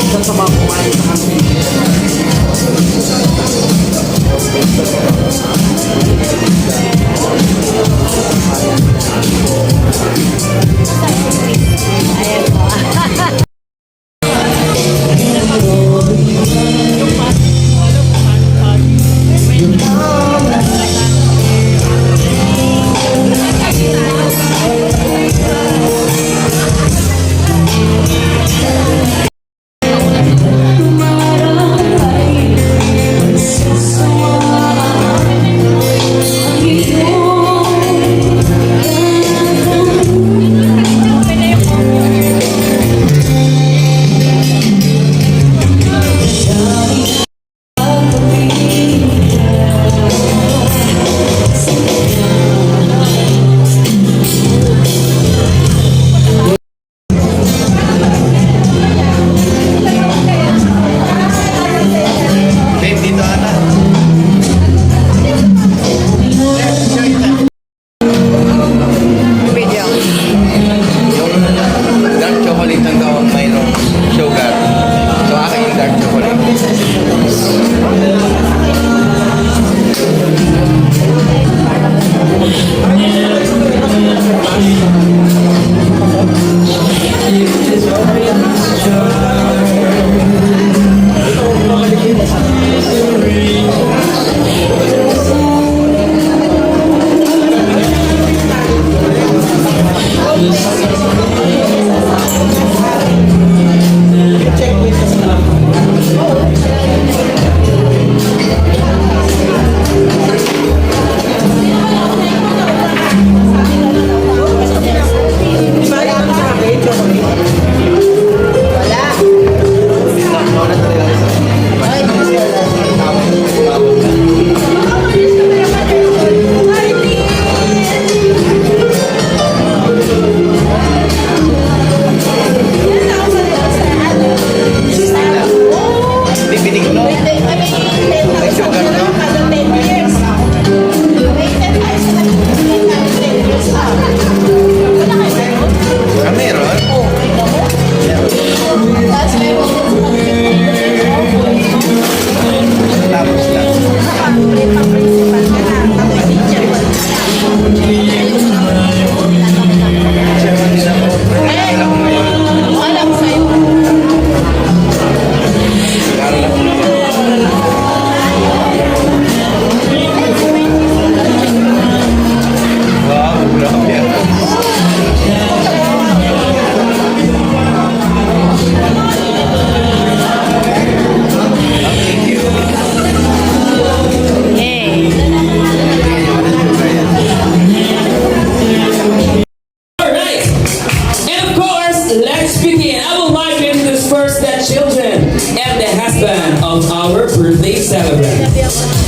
Isa sa mga kumain sa kantin. Ayan po.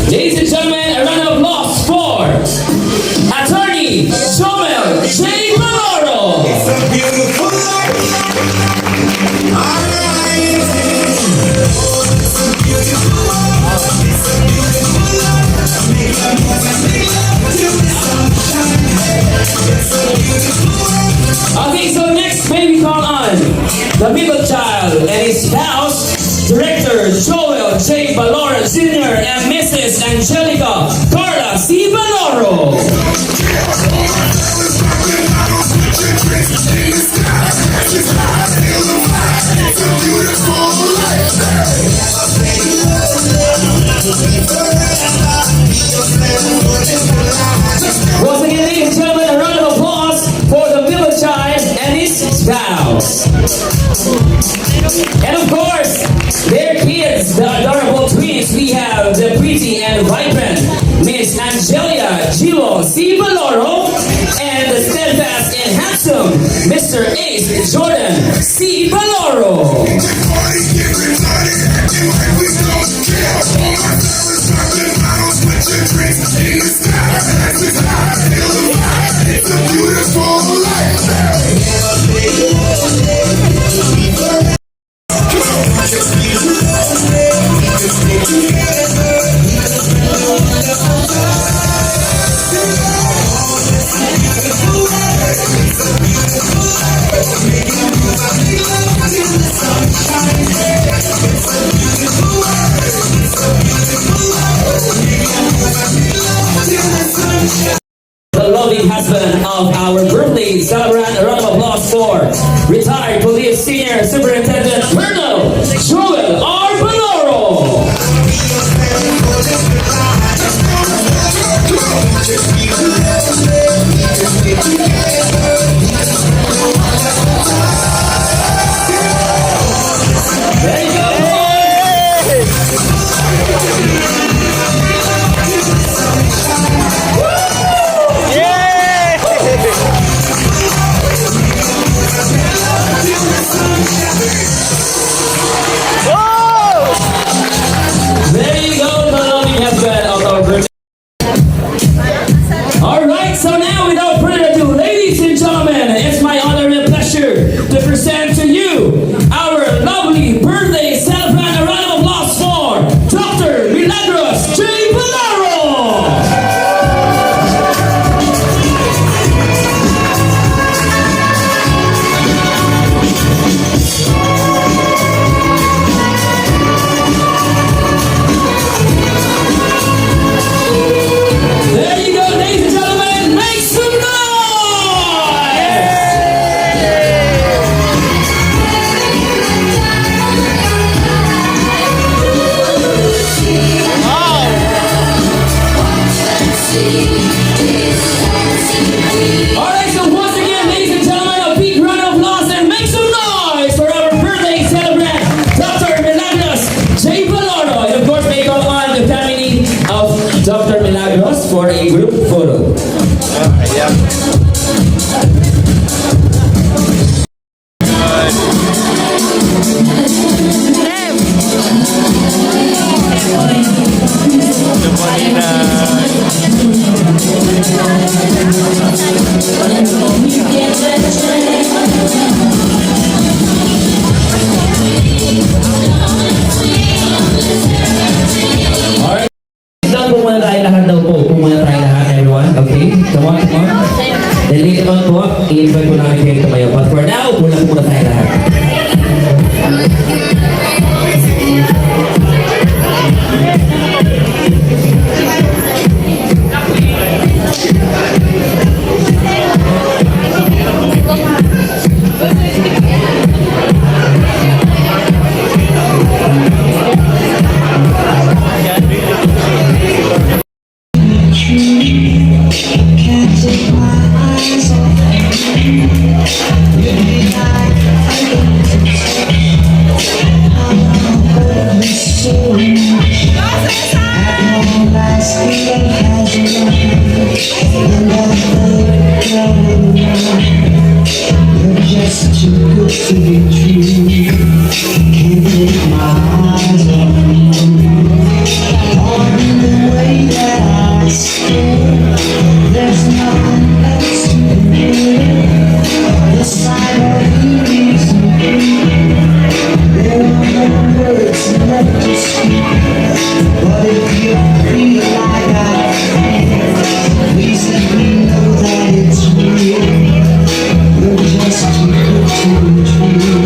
Ladies and gentlemen, a round of applause for Attorney Joel J. Maloro. It's a beautiful life. Alright. It's a beautiful life. It's a beautiful life. Make love, make love till the sunshine. It's a beautiful life. Okay, so next may we call on the middle child and his spouse, Director Joel J. Maloro Sr. and Mrs. Angelica Carla C. Maloro. Once again, ladies and gentlemen, a round of applause for the middle child and his spouse. And of course, their kids, the adorable twins. We have the pretty and vibrant Miss Angelia Gilo C. Maloro and the steadfast and handsome Mr. Ace Jordan C. Maloro. It's a beautiful life. It's a beautiful life. lovely husband of our birthday celebrant. A round of applause for retired police senior superintendent Colonel Joel R. Baloro. There you go, boys. There you go, the lovely husband of our birthday. Alright, so now without further ado, ladies and gentlemen, it's my honor and pleasure to present to you our lovely birthday celebrant. A round of applause for Dr. Milagros J. Palaro. There you go, ladies and gentlemen, make some noise! Alright, so once again, ladies and gentlemen, a big round of applause and make some noise for our birthday celebrant, Dr. Milagros J. Palaro. And of course, may call on the family of Dr. Milagros for a group photo. Alright. Down po muna tayo lahat daw po. Po muna tayo lahat, everyone. Okay? Come on, come on. Then later on po, i-invite po namin kayo tumayo. But for now, muna tayo lahat. Can't take my eyes off you. You'd be like I'm so much. At long last, it has and you're just too good to be true. Can't take my eyes off you. On the way that I stare, there's nothing else to do. The sight of you is there are no words left to speak. But if you feel like I feel, please let me know that it's real. You're just too good to be true.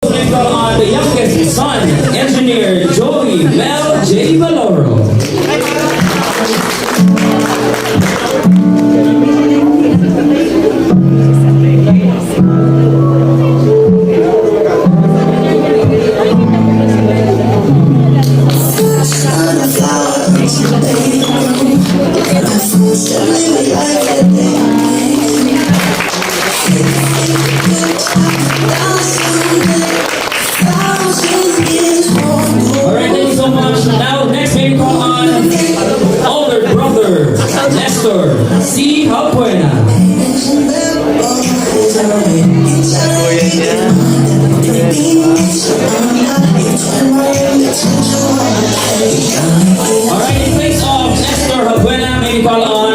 We call on the youngest son, Engineer Joey Mel J. Valoro. Alright, thank you so much. Now, next may we call on older brother, Nestor C. Halpuena. Alright, in place of Nestor Halpuena, may we call on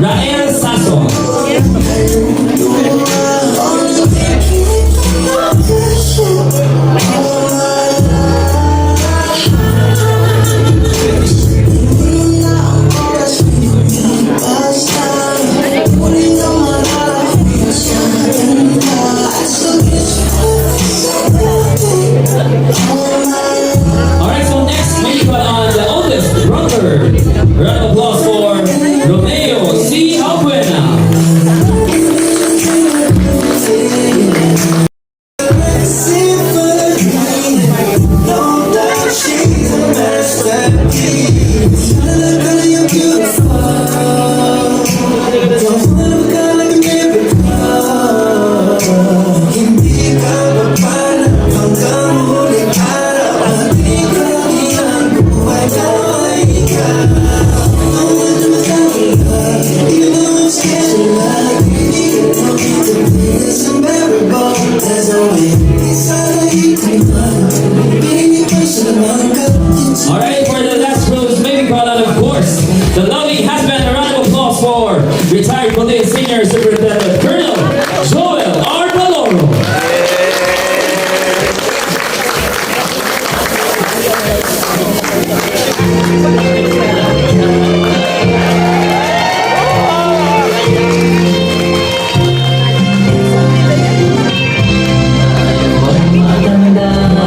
Rael Sasso. Alright, so next may we call on the oldest brother. Round of applause for Romeo C. Halpuena. Alright, for the last rose, may we call on, of course, the lovely husband. A round of applause for retired police senior superintendent Colonel Joel R. Valoro.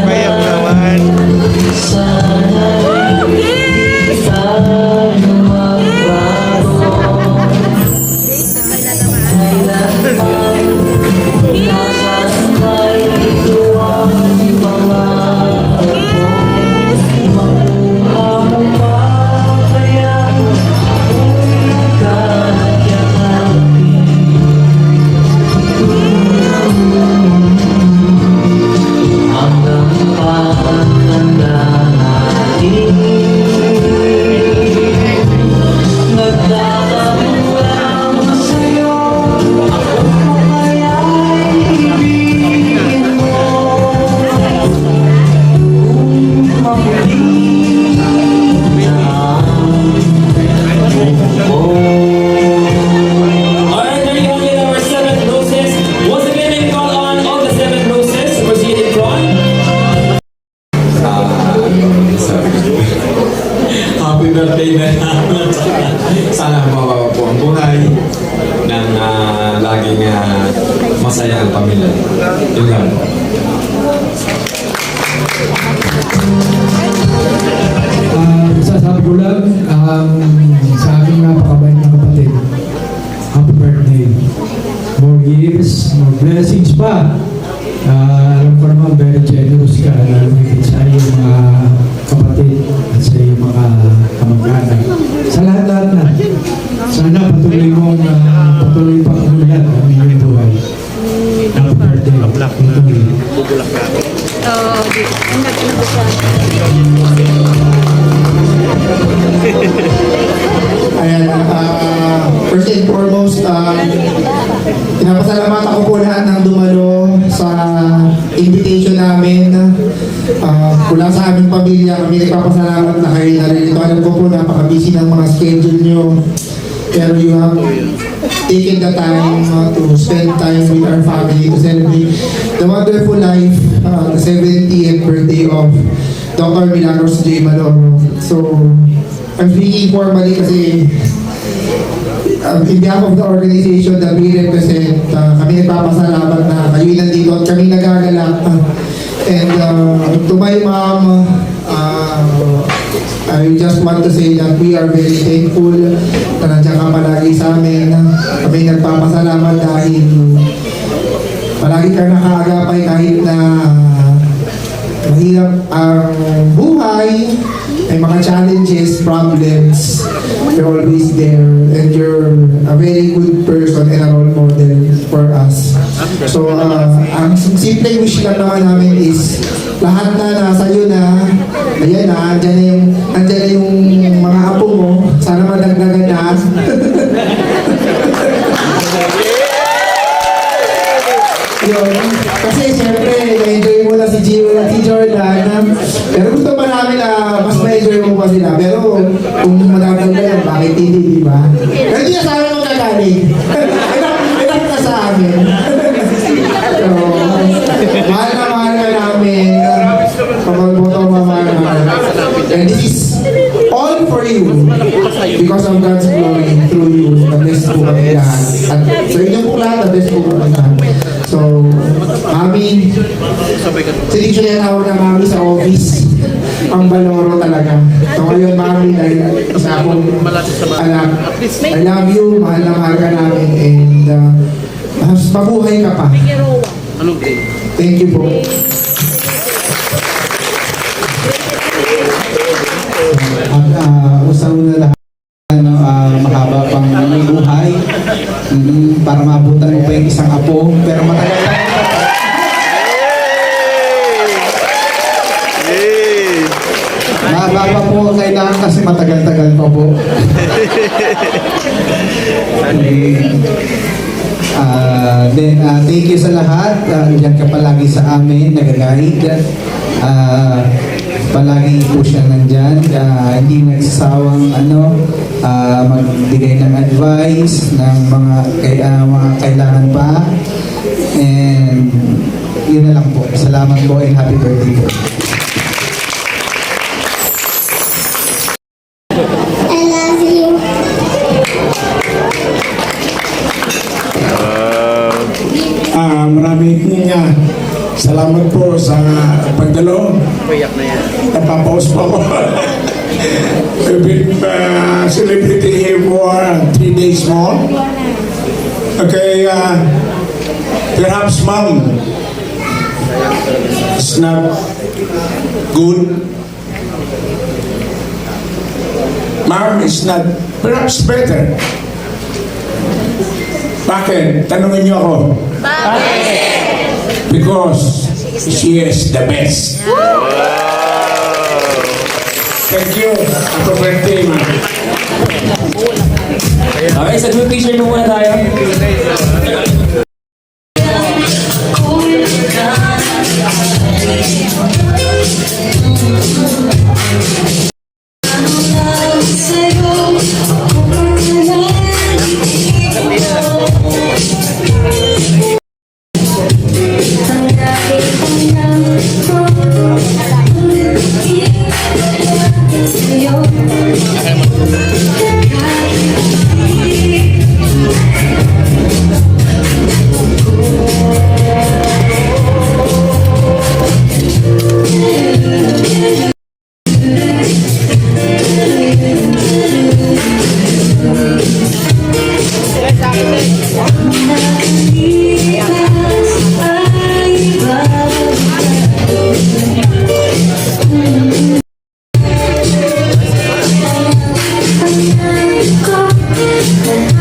Bayang naman. Alright, there you have it, our 7 roses. Once again, may we call on all the 7 roses to proceed in front. Happy birthday na naman. Sana mabawa po ang buhay ng laging masaya ang pamilya. Yun lang. Sasabi ko lang, sa aking napakabait na kapatid, happy birthday. More years, more blessings pa. Alam ko naman, very generous ka na sa iyong mga kapatid at sa iyong mga kamag-anak. Sa lahat-lahat na. Sana sana patuloy pang umulan ang inyong buhay. Happy birthday. Tuloy. Ayan, first and foremost, pinapasalamatan ko po lahat ng dumalo sa invitation namin. Mula sa aming pamilya, kami nagpapasalamat na kayo narito. Alam ko po, napaka-busy ng mga schedule nyo. Pero you have taken the time to spend time with our family to celebrate the wonderful life, the 70th birthday of Dr. Milagros J. Maloro. So, I'm speaking formally kasi in behalf of the organization that we represent, kami nagpapasalamat na kayo nandito at kami nagagalak. And to my mom, I just want to say that we are very thankful na nandiyan ka palagi sa amin. Kami nagpapasalamat dahil palagi ka nakaagapay kahit na mahirap ang buhay, may mga challenges, problems, you're always there, and you're a very good person and a role model for us. So, ang simple wish lang naman namin is, lahat na nasa iyo na, ayan na, andyan na yung mga apo mo, sana madagdagan na. Yun. Kasi siyempre, na-enjoy mo na si Gio at si Jordan. Pero gusto pa namin na mas ma-enjoy mo pa sila. Pero kung madagdag na yan, bakit hindi, di ba? Pero hindi na sa amin magkagaling. Enough na sa amin. So, mahal ka namin. Pagkalboto, mahal. And this is all for you. Because of God's glory through you. The best po kami lahat. At sa inyo po lahat, the best po kami lahat. So, Mami, sinig-sinig ako na Mami sa office. Ang Baloro talaga. So ngayon, Mami, dahil isa akong anak, I love you, mahal na mahal ka namin, and mabuhay ka pa. Thank you po. At usang na lahat, mahaba pang buhay para maabutan mo pa yung isang apo, pero matagal tayo. Mahaba pa po kailangan kasi matagal-tagal pa po. Thank you sa lahat. Diyan ka palagi sa amin, nag-guide. Palagi po siya nandyan, hindi nagsasawang magbigay ng advice ng mga kailangan pa, and yun na lang po. Salamat po and happy birthday po. I love you. Maraming salamat po sa pagdalo. Napapaus po ako. We've been celebrating here for 3 days more. Okay, perhaps Mom, it's not good. Mom, it's not, perhaps better. Bakit? Tanungin niyo ako. Because she is the best. Thank you. Happy birthday, man. Okay, sa group picture mo muna tayo. Go.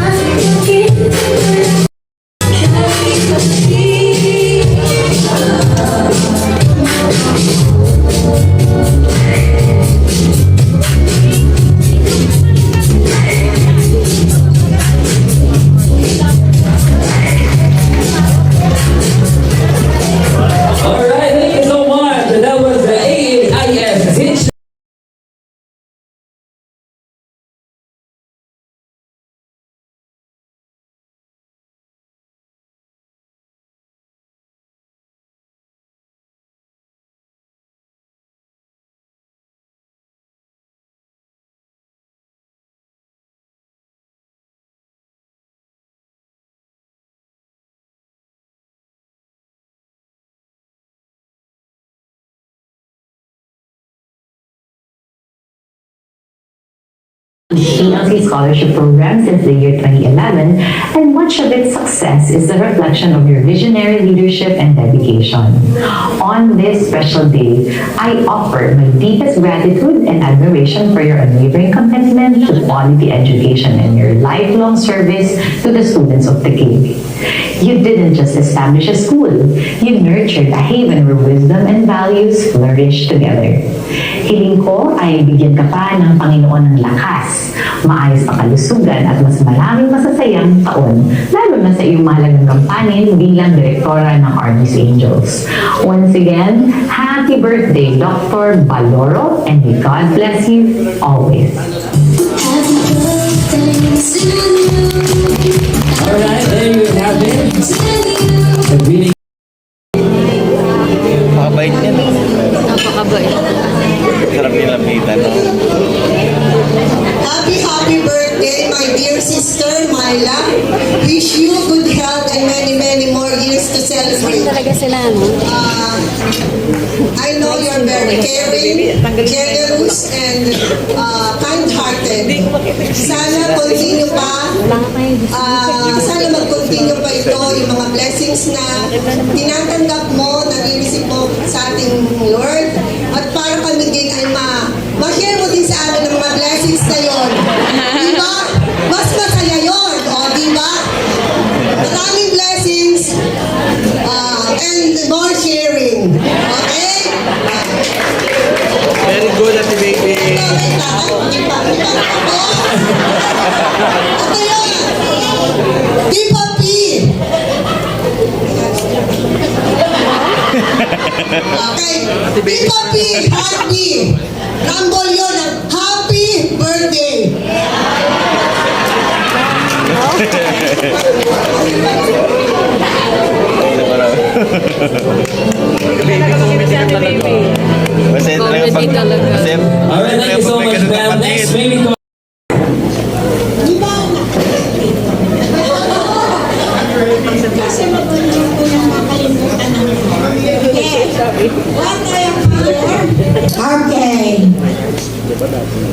Alright, thank you so much. That was the AAIF Zinch. PLC scholarship program since the year 2011, and much of its success is the reflection of your visionary leadership and dedication. On this special day, I offer my deepest gratitude and admiration for your unwavering commitment to quality education and your lifelong service to the students of Taguig. You didn't just establish a school, you nurtured a haven where wisdom and values flourish together. Hiling ko ay bigyan ka pa ng Panginoon ng lakas, maayos na kalusugan at mas maraming masasayang taon, lalo na sa iyong mahalagang kampanin bilang direktora ng Army's Angels. Once again, happy birthday, Dr. Baloro, and may God bless you always. Alright, there you have it. The greeting. Mabait niya, no? Napakabait. Sarap nilapitan, no? Happy birthday, my dear sister, Myla. Wish you good health and many more years to celebrate. Talaga sila, no? I know you're very caring, generous, and kind-hearted. Sana continue pa. Sana mag-continue pa ito, yung mga blessings na tinatanggap mo, nare-receive mo sa ating Lord. At para kami din ay ma-share mo din sa amin ang mga blessings na yun. Diba? Mas masaya yun. O, diba? Maraming blessings and more sharing. Okay? Very good, Ate Baby. Ito yun. Tipo P. Okay. Tipo P. Happy. Rumble yun. Happy birthday. Kasi talaga pag... Kasi... Alright, thank you so much, ma'am. Next, maybe call. Kasi mag-control ko yung makalimutan ng What I am here? Okay.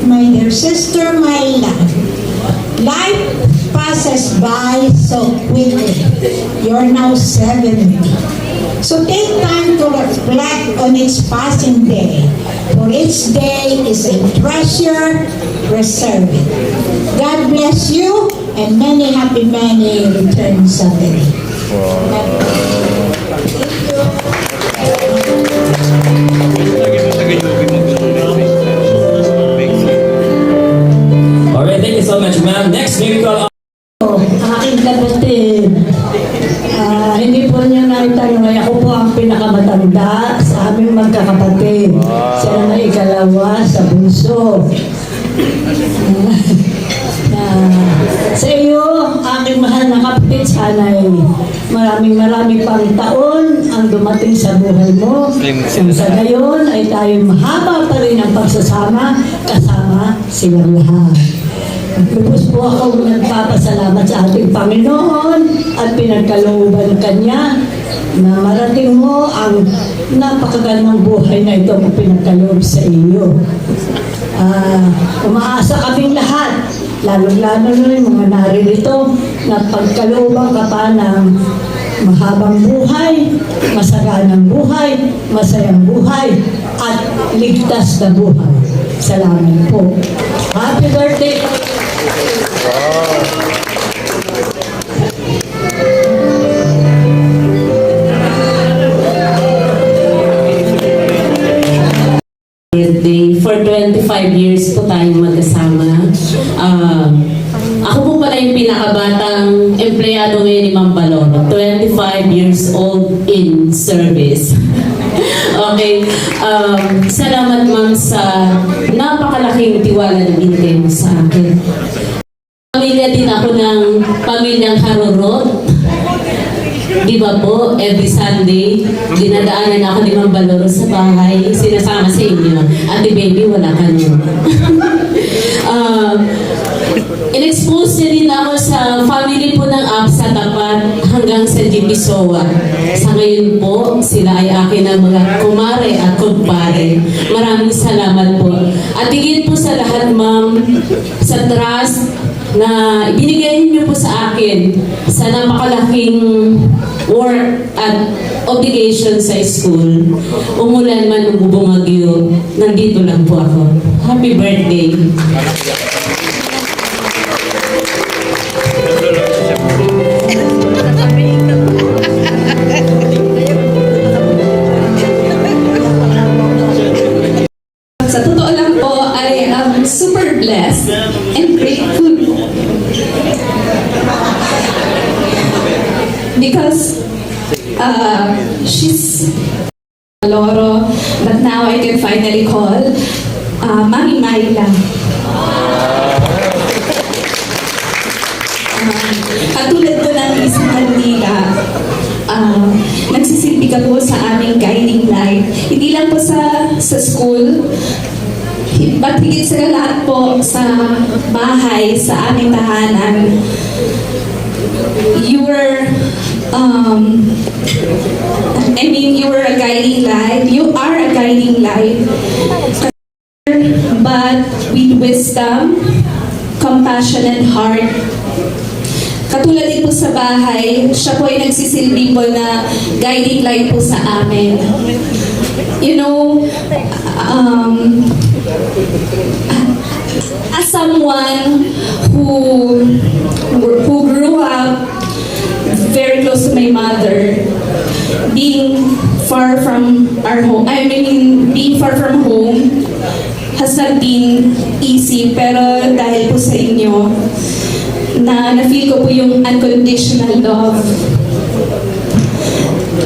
My dear sister, my love. Life passes by so quickly. You're now 70. So take time to reflect on its passing day. For each day is a treasure, preserve it. God bless you and many returns of the day. Alright, thank you so much, ma'am. Next, maybe call. Aking kapatid, hindi po niyo naitanong ay ako po ang pinakamatanda sa aming magkakapatid. Siya na ikalawa sa bunso. Sa iyo, aking mahal na kapatid, sana'y maraming pang taon ang dumating sa buhay mo. Kung sa gayon ay tayo mahaba pa rin ang pagsasama kasama silang lahat. Lubos po ako nagpapasalamat sa ating Panginoon at pinagkalooban Kanya na marating mo ang napakagandang buhay na ito kung pinagkaloob sa iyo. Umaasa kaming lahat, lalo-lalo na yung mga naririto, na pagkalooban ka pa ng mahabang buhay, masaganang buhay, masayang buhay, at ligtas na buhay. Salamat po. Happy birthday! years po tayong magkasama. Ako po pala yung pinakabatang empleyado ngayon ni Ma'am Baloro. 25 years old in service. Okay. Salamat ma'am sa napakalaking tiwala na binigay mo sa akin. Pamilya din ako ng pamilyang Harurot. Di ba po, every Sunday, dinadaanan ako ni Ma'am Baloro sa bahay, sinasama sa inyo. Ate baby, wala ka niyo. In-expose niya din ako sa family po ng APSA Tapat hanggang sa GPSOA. Sa ngayon po, sila ay akin ng mga kumare at kumpare. Maraming salamat po. At higit po sa lahat, ma'am, sa trust na ibinigay niyo po sa akin sa napakalaking work at obligation sa school. Umulan man o bumagyo, nandito lang po ako. Happy birthday! Sa totoo lang po, I am super blessed and grateful because she's Loro, but now I can finally call Mami Myla. Katulad po ng isang Manila, nagsisilbi ka po sa aming guiding light. Hindi lang po sa school, but higit sa lahat po sa bahay, sa aming tahanan. You were, you were a guiding light. You are a guiding light. But with wisdom, compassion, and heart. Katulad din po sa bahay, siya po ay nagsisilbi po na guiding light po sa amin. You know, as someone who grew up very close to my mother, being far from our home, being far from home has not been easy, pero dahil po sa inyo, na-feel ko po yung unconditional love.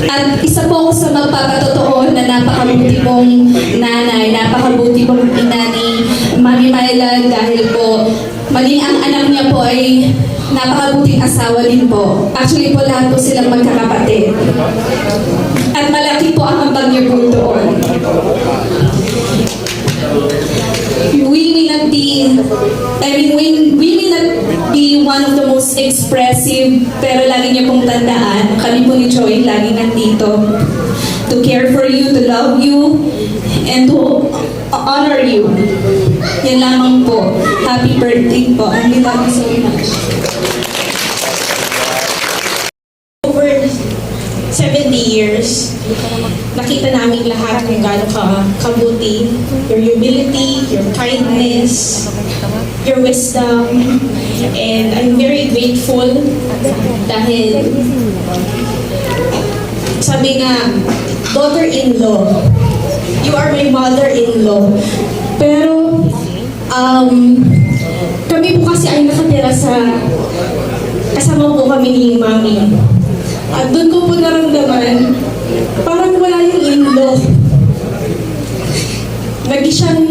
At isa po ako sa magpapatotoo na napakabuti pong nanay, napakabuti pong ina ni Mami Myla dahil po maling ang anak niya po ay napakabuting asawa din po. Actually po lahat po silang magkakapatid. At malaki po ang ambag niyo po doon. We may not be one of the most expressive, pero lagi niyo pong tandaan, kami po ni Joy lagi nandito to care for you, to love you, and to honor you. Yan lamang po. Happy birthday po. And we love you so much. Over 70 years, nakita namin lahat kung gaano ka kabuti. Your humility, your kindness, your wisdom. And I'm very grateful dahil sabi nga, daughter-in-law. You are my mother-in-law. Pero, kami po kasi ay nakatira kasama po kami ni Mami. At doon ko po naramdaman, parang wala yung in-law. Naging siyang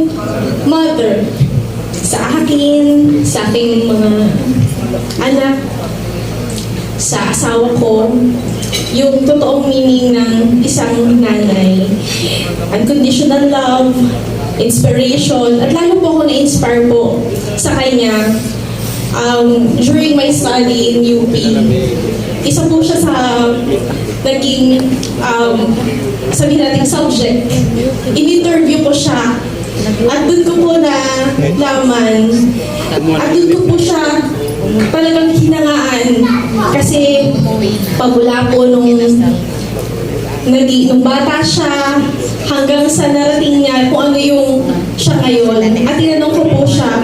mother sa akin, sa aking mga anak, sa asawa ko, yung totoong meaning ng isang nanay. Unconditional love, inspiration, at lalo po ako na-inspire po sa kanya during my study in UP. Isa po siya sa naging sabihin natin subject. In-interview ko siya at doon ko po na laman at doon ko po siya talagang hinangaan kasi pagmula po nung bata siya hanggang sa narating niya kung ano yung siya ngayon. At tinanong ko po siya,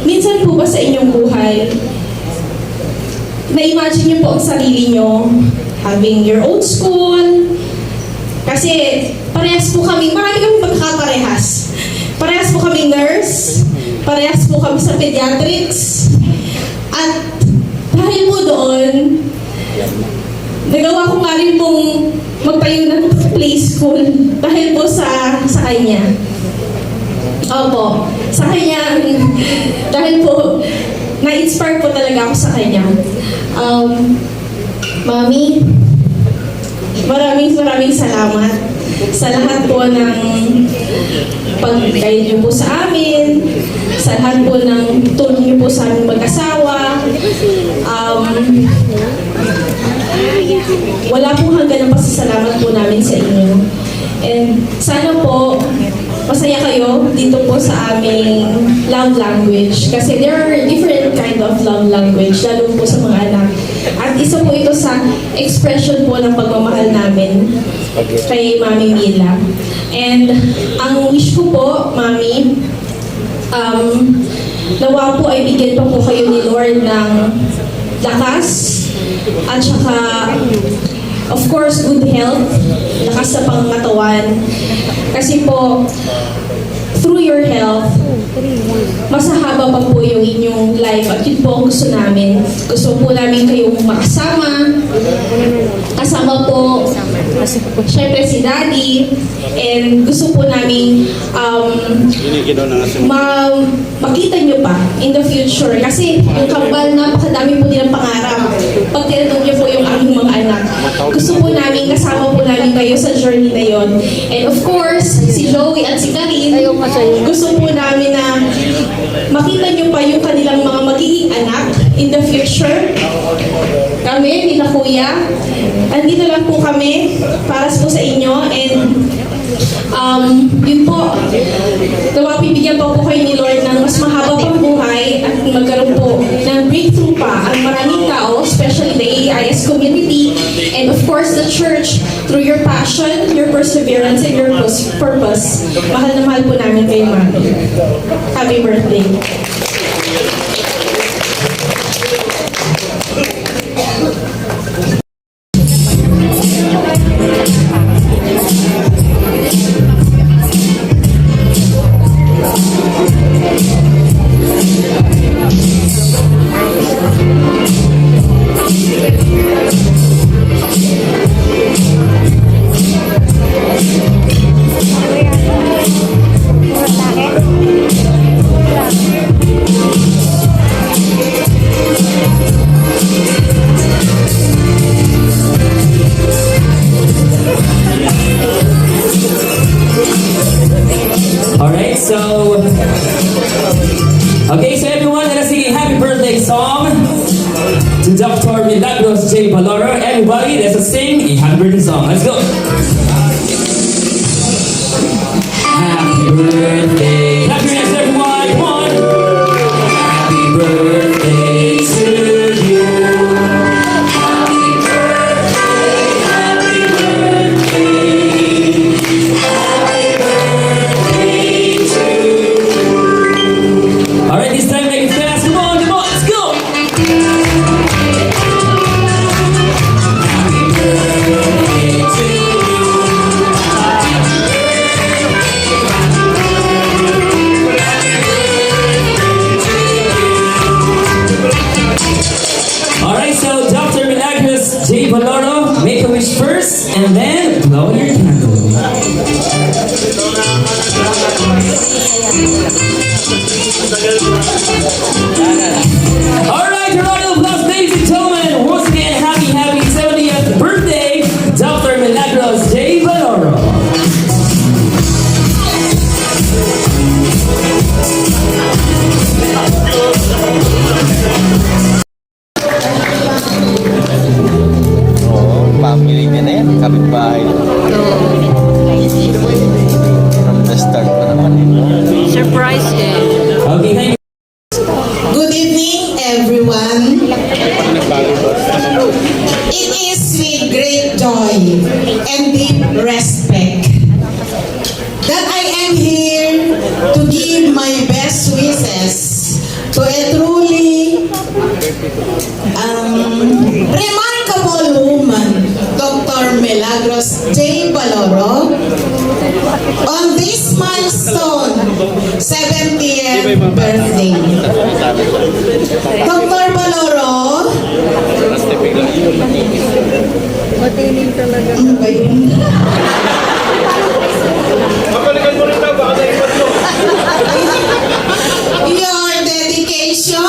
minsan po ba sa inyong buhay, na-imagine niyo po ang sarili niyo having your own school? Kasi parehas po kami, marami kami magkakaparehas. Parehas po kami nurse, parehas po kami sa pediatrics, at dahil po doon, nagawa ko nga rin pong magtayo ng play school dahil po sa kanya. Opo, sa kanya, dahil po, na-inspire po talaga ako sa kanya. Mami, maraming salamat sa lahat po ng pag-guide niyo po sa amin, sa lahat po ng tulong niyo po sa aming mag-asawa. Wala pong hanggan ng pasasalamat po namin sa inyo. And sana po, masaya kayo dito po sa aming love language. Kasi there are different kind of love language, lalo po sa mga anak. At isa po ito sa expression po ng pagmamahal namin kay Mami Mila. And ang wish ko po, Mami, nawa po ay bigyan pa po kayo ni Lord ng lakas at saka of course good health, lakas sa pangkatawan. Kasi po, through your health, masahaba pa po yung inyong life at yun po ang gusto namin. Gusto po namin kayong makasama, kasama po syempre si Daddy, and gusto po namin makita nyo pa in the future. Kasi yung kambal, napakadami po nilang pangarap. Pag tinanong nyo po yung aming mga anak, gusto po namin, kasama po namin kayo sa journey na yon. And of course, si Joey at si Karin, gusto po namin na makita nyo pa yung kanilang mga magiging anak in the future. Kami, nila Kuya, andito lang po kami para po sa inyo. And yun po, nawapibigyan pa po kayo ni Lord ng mas mahaba pang buhay at magkaroon po ng breakthrough pa ang maraming tao, especially the AIS community, and of course the church, through your passion, your perseverance, and your purpose. Mahal na mahal po namin kayo, Mami. Happy birthday. Alright, so everyone, let us sing a happy birthday song to Dr. Milagros J. Baloro. Everybody, let's sing a happy birthday song. Let's go. Happy birthday. Happy birthday, everyone. Come on. Happy birthday to you. Happy birthday. Happy birthday. Happy birthday to you. Alright, this time make it fast. Come on, let's go. Happy birthday to you. Alright, so Dr. Milagros J. Baloro, make a wish first and then blow your candle. Alright, your round of applause, ladies and gentlemen. Once again, happy 70th birthday, Dr. Milagros J. Baloro. Oo, family niya na yan. Kapitbahay. From the start pa naman. Surprise eh. Okay, thank you. Good evening, everyone. It is with great joy and deep respect that I am here to give my best wishes to a truly remarkable woman, Dr. Milagros J. Baloro, on this milestone, 70th birthday. Dr. Baloro, ano ba yun? Your dedication,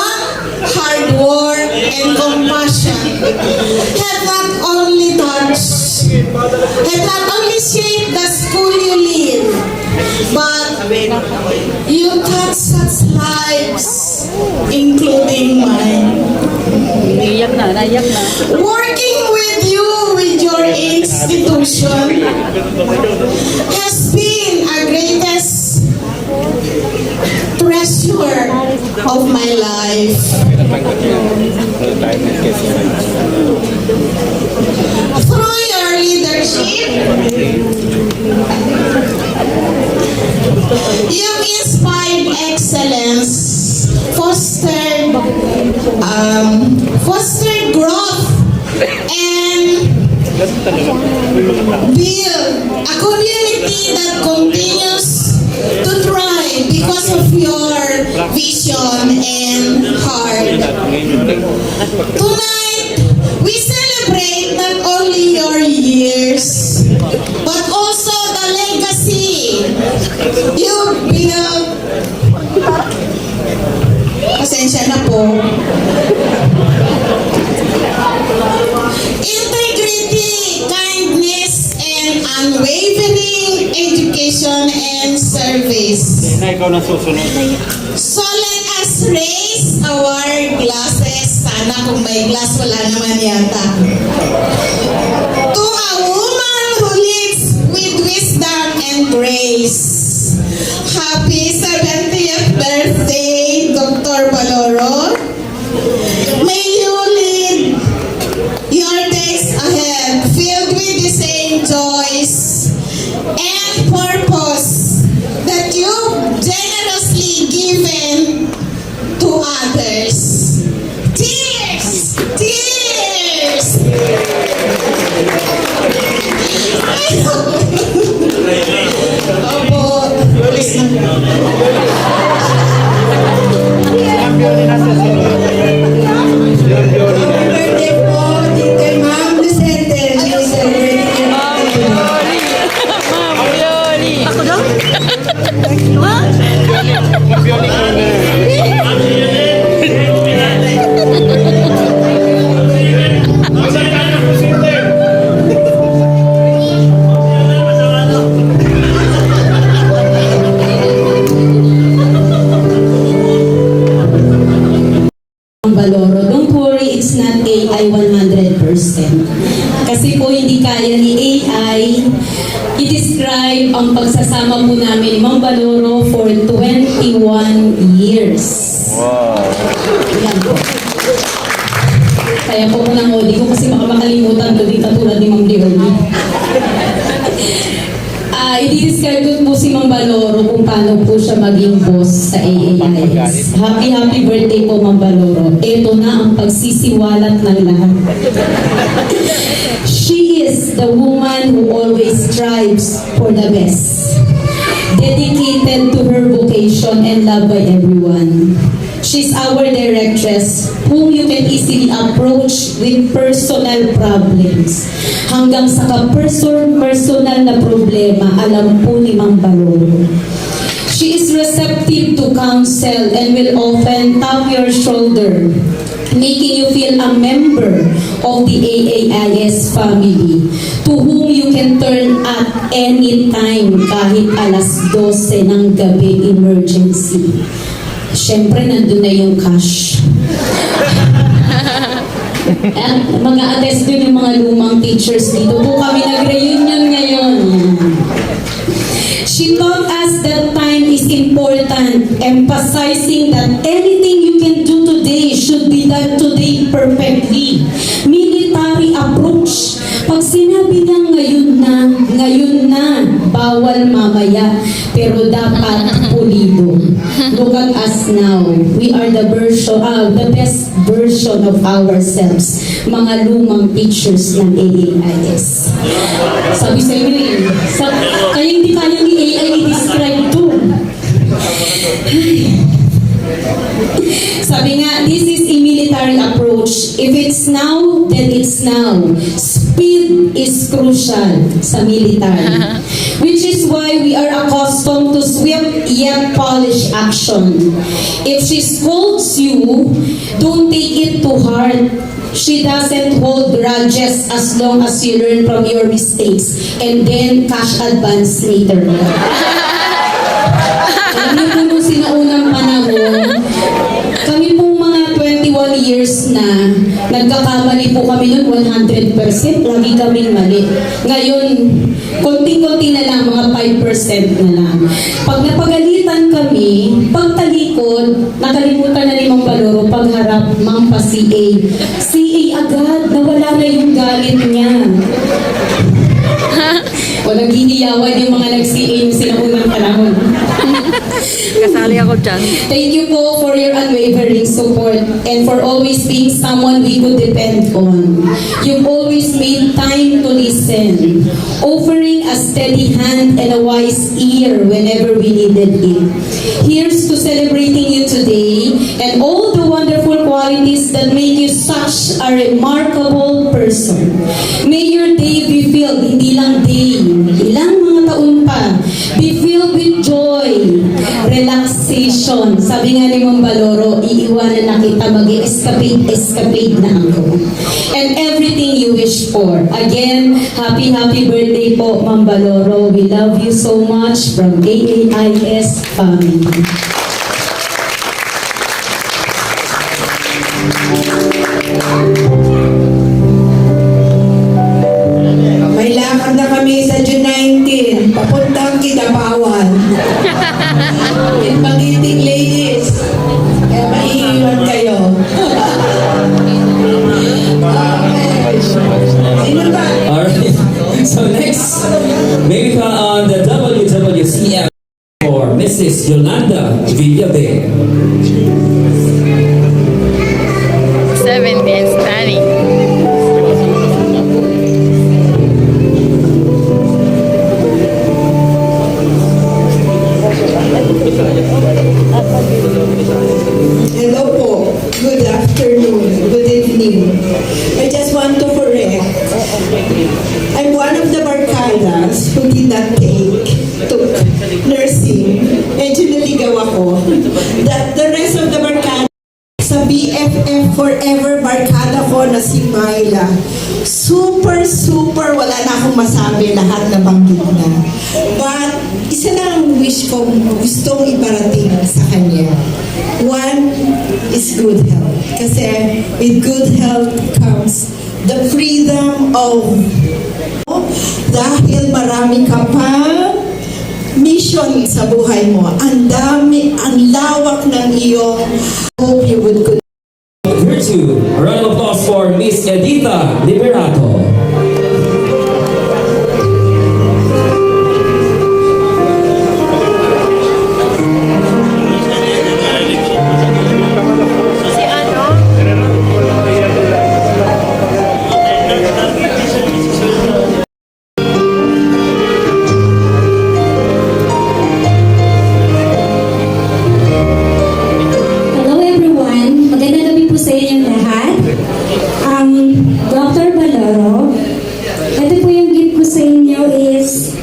hard work, and compassion have not only shaped the school you live, but you touch such lives, including mine. Working with you, with your institution, has been a greatest treasure of my life. Through your leadership, you've inspired excellence, fostered growth, and build a community that continues to thrive because of your vision and heart. Tonight, we celebrate not only your years, but also the legacy you built. Pasensya na po. Integrity, kindness, and unwavering education and service. So let us raise our glasses. Sana kung may glass, wala naman yata. To a woman who lives with wisdom and grace. Happy 70th birthday, Dr. Baloro. May you lead your days ahead filled with the same joys and purpose that you've generously given to others. Cheers! Cheers! Opo. Birthday po, kay Ma'am Lucente. She is celebrating her birthday. Ako daw? Baloro, don't worry, it's not AI 100%. Kasi po hindi kaya ni AI i-describe ang pagsasama po namin ni Ma'am Baloro for 21 years. Wow! Yan po. Kaya po ko ng audi ko kasi baka makalimutan ko din katulad ni Ma'am Leonie. I-describe ko po si Ma'am Baloro kung paano po siya maging boss sa AAIS. Happy birthday po, Ma'am Baloro. Ito na ang pagsisiwalat ng lahat. She is the woman who always strives for the best. Dedicated to her vocation and loved by everyone. She's our directress, whom you can easily approach with personal problems. Hanggang sa personal na problema, alam po ni Ma'am Baloro. She is receptive to counsel and will often tap your shoulder, making you feel a member of the AAIS family, to whom you can turn at any time kahit alas 12 ng gabi emergency. Siyempre, nandun na yung cash. At mag-a-attest din yung mga lumang teachers dito. Po kami nag-reunion ngayon. She taught us that time is important, emphasizing that anything you can do today should be done today perfectly. Military approach. Pag sinabi niya ngayon na, bawal mamaya. pero dapat pulido. Look at us now. We are the best version of ourselves. Mga lumang teachers ng AAIS. Sabi sa inyo kaya hindi kaya ni AI i-describe to. Sabi nga, this is a military approach. If it's now, then it's now. Speed is crucial sa military. Which is why we are accustomed to swift yet polished action. If she scolds you, don't take it to heart. She doesn't hold grudges as long as you learn from your mistakes and then cash advance later. Alam niyo po nung sinaunang panahon, kami pong mga 21 years na, nagkakamali po kami noon 100%, lagi kaming mali. Ngayon, konting-konti na lang, mga 5% na lang. Pag napagalitan kami, pagtalikod, nakalimutan na ni Mang Baloro, pagharap, Mang pa-CA. CA agad, nawala na yung galit niya. O nag-iiyawan yung mga nag-CA yung sinaunang panahon. Kasali ako dyan. Thank you po for your unwavering support and for always being someone we could depend on. You've always made time to listen, offering a steady hand and a wise ear whenever we needed it. Here's to celebrating you today and all the wonderful qualities that make you such a remarkable person. May your day be filled, hindi lang day, ilang mga taon pa, be filled with joy, relaxation. Sabi nga ni Mang Baloro, iiwanan na kita, mag-escapade na ako. And everything you wish for. Again, happy birthday po, Mang Baloro. We love you so much from AAIS family. May lakad na kami sa June 19, papuntang Kidapawan. And magiting ladies, kaya maiiwan kayo. Sino ba? Alright. So next, maybe on the WWCF for Mrs. Yolanda Villabe. 70 and standing. Hello po. Good afternoon. Good evening. I just want to correct. I'm one of the barkadas who did not took nursing. Medyo naligaw ako. That the rest of the barkada sa BFF forever barkada ko na si Myla. Super, wala na akong masabi, lahat na banggit na. But, isa lang ang wish ko, gustong iparating sa kanya. One is good health. Kasi with good health comes the freedom of dahil marami ka pa mission sa buhay mo. Ang dami, ang lawak ng iyong hope you would continue. Virtue. A round of applause for Miss Edita Liberato. Si ano? Hello everyone, magandang gabi po sa inyong lahat. Dr. Baloro, ito po yung gift ko sa inyo is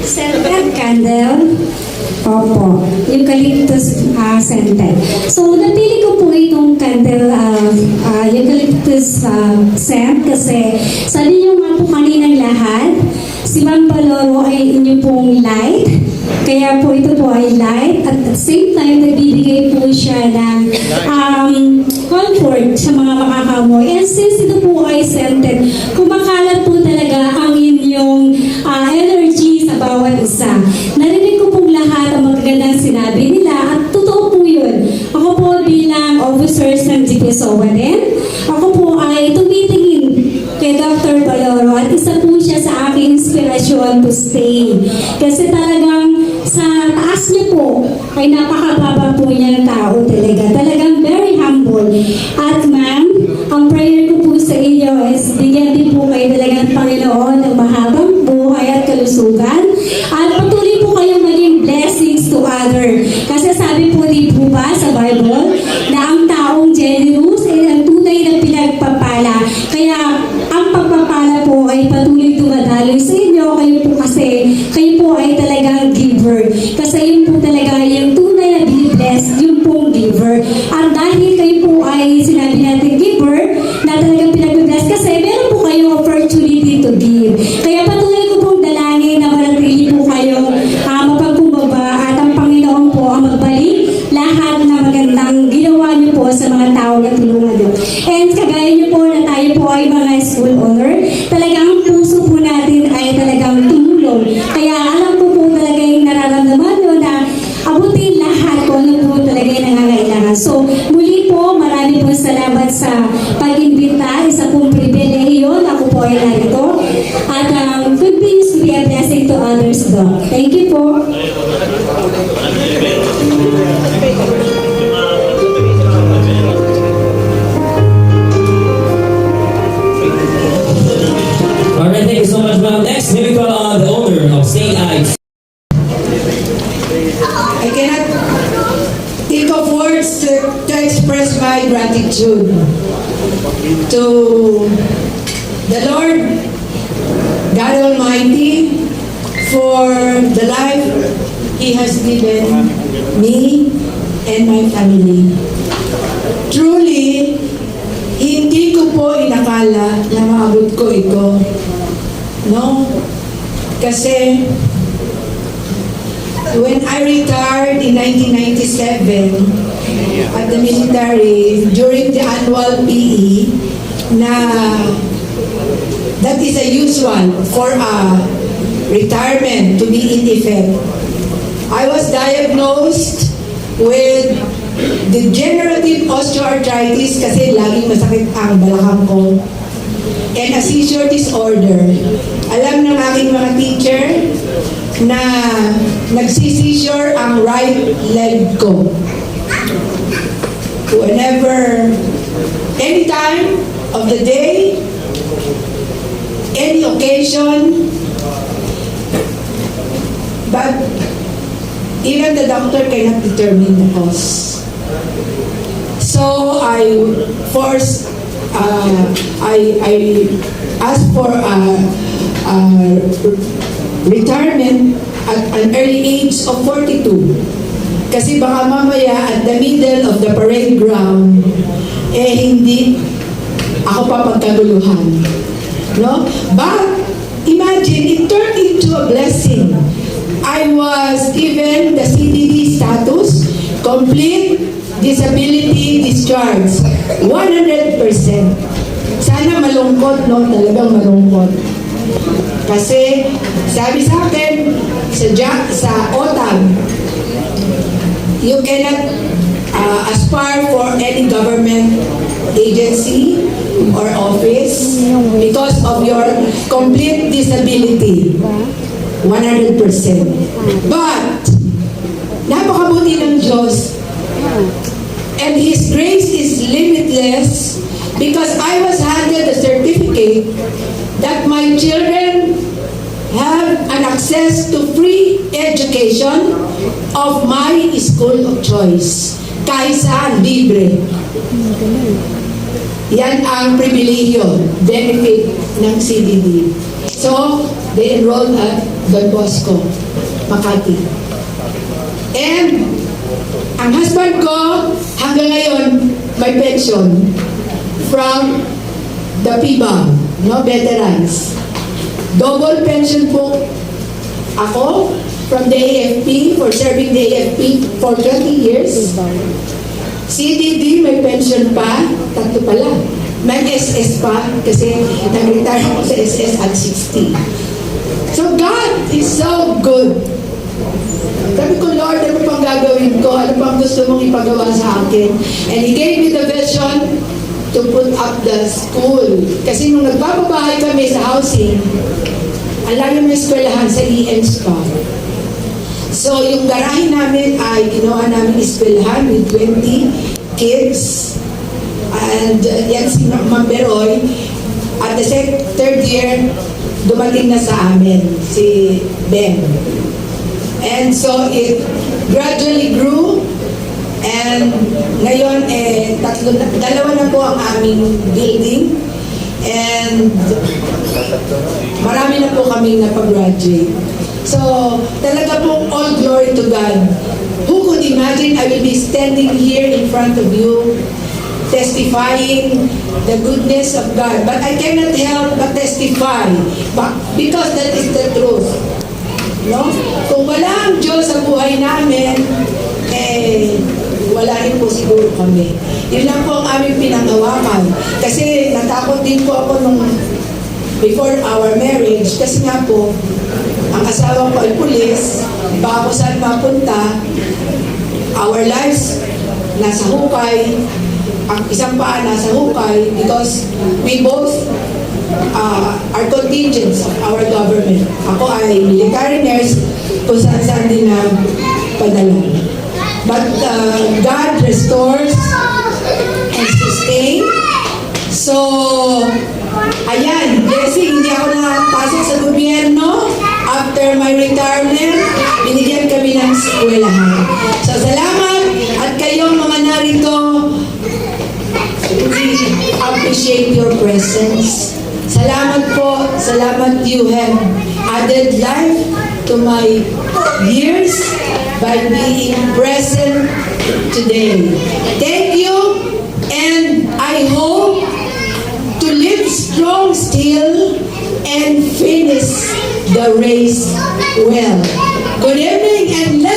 scented candle. Opo, eucalyptus scented. So, napili ko po itong candle eucalyptus scent kasi sabi niyo nga po kaninang lahat, si Mang Baloro ay inyo pong light. Kaya po ito po ay light at at the same time nagbibigay po siya ng comfort sa mga makakamoy. And since ito po ay scented, kumakalat po talaga ang inyong energy sa bawat isa. Narinig ko pong lahat ang magagandang sinabi nila at totoo po yun. Ako po bilang officers ng GPSOA din, ako po ay tumitingin kay Dr. Baloro at isa po siya sa aking inspirasyon decision to stay. Kasi talagang sa taas niya po ay napakababa po niyang tao talaga. Talagang very humble. At ma'am, ang prayer ko po sa inyo is bigyan din po kayo talagang Panginoon ng mahabang buhay at kalusugan. At patuloy po kayong maging blessings to other. Kasi sabi po di po ba sa Bible na ang taong generous ay ang tunay na pinagpapala. Kaya ang pagpapala po ay patuloy dumadaloy sa inyo. Kayo po ay talagang giver. Kasi yun po talaga yung tunay na blessed, yung pong giver. At dahil kayo po ay sinabi natin giver, na talagang pinag-bless kasi meron po kayong opportunity to give. Kaya patuloy ko pong dalangin na manatili po kayo mapagkumbaba at ang Panginoon po ang magbalik lahat na magandang ginawa niyo po sa mga tao na tulungan niyo. And kagaya niyo po na tayo po ay mga school owner, talagang puso po natin ay talagang tumulong. Kaya alam ko po talaga yung nararamdaman niyo na abutin lahat kung ano po talaga yung nangangailangan. So, muli po, marami po salamat sa pag-imbita. Isa pong pribilehiyo na ako po ay narito. At continues to be a blessing to others, Doc. Thank you po. Alright, thank you so much, ma'am. Next, may we call on the owner of St. Ives. I cannot think of words to express my gratitude to the Lord God Almighty for the life He has given me and my family. Truly, hindi ko po inakala na maabot ko ito. No? Kasi when I retired in 1997 at the military during the annual PE, na that is a usual for a retirement to be in effect. I was diagnosed with degenerative osteoarthritis kasi laging masakit ang balakang ko, and a seizure disorder. Alam ng aking mga teacher na nagsisizure ang right leg ko. Whenever, any time of the day, any occasion, but even the doctor cannot determine the cause. So I asked for retirement at an early age of 42. Kasi baka mamaya at the middle of the parade ground, hindi ako pa pagkaguluhan. No? But imagine, it turned into a blessing. I was given the CDD status, complete disability discharge, 100%. Sana malungkot, no? Talagang malungkot. Kasi sabi sa akin sa OTAG, you cannot aspire for any government agency or office because of your complete disability, 100%. But napakabuti ng Diyos, and His grace is limitless, because I was handed a certificate that my children have an access to free education of my school of choice. Kahit saan, libre. Yan ang pribilehyo, benefit ng CDD. So, they enrolled at Don Bosco, Makati. And ang husband ko, hanggang ngayon, may pension from the PBAM, no, veterans. Double pension po ako from the AFP for serving the AFP for 20 years. CDD, may pension pa, tatlo pala. May SS pa kasi nag-retire ako sa SS at 60. So God is so good. Sabi ko, Lord, ano pang gagawin ko? Ano pang gusto mong ipagawa sa akin? And He gave me the vision to put up the school. Kasi nung nagpapabahay kami sa housing, Ang layo ng eskwelahan sa ENSCOM. So, yung garahe namin ay ginawa namin eskwelahan with 20 kids. And yan si Ma'am Beroy. At the third year, dumating na sa amin si Ben. And so, it gradually grew. And ngayon, dalawa na po ang aming building. And marami na po kaming napag-graduate. So, talaga po, all glory to God. Who could imagine I will be standing here in front of you, testifying the goodness of God. But I cannot help but testify, because that is the truth. No? Kung wala ang Diyos sa buhay namin, wala rin po siguro kami. Yun lang po ang aming pinangawakan. Kasi natakot din po ako nung before our marriage, kasi nga po, ang asawa ko ay pulis, baka kung saan mapunta, our lives nasa hukay, ang isang paa nasa hukay, because we both are contingents of our government. Ako ay military nurse, kung saan din na padala. But God restores and sustains. So, ayan, Jessie, hindi ako napasok sa gobyerno. After my retirement, binigyan kami ng eskwelahan. So, salamat at kayong mga narito, we appreciate your presence. Salamat po, salamat you have added life to my years by being present today. Thank you, and I hope to live strong still and finish the race well. Good evening, and let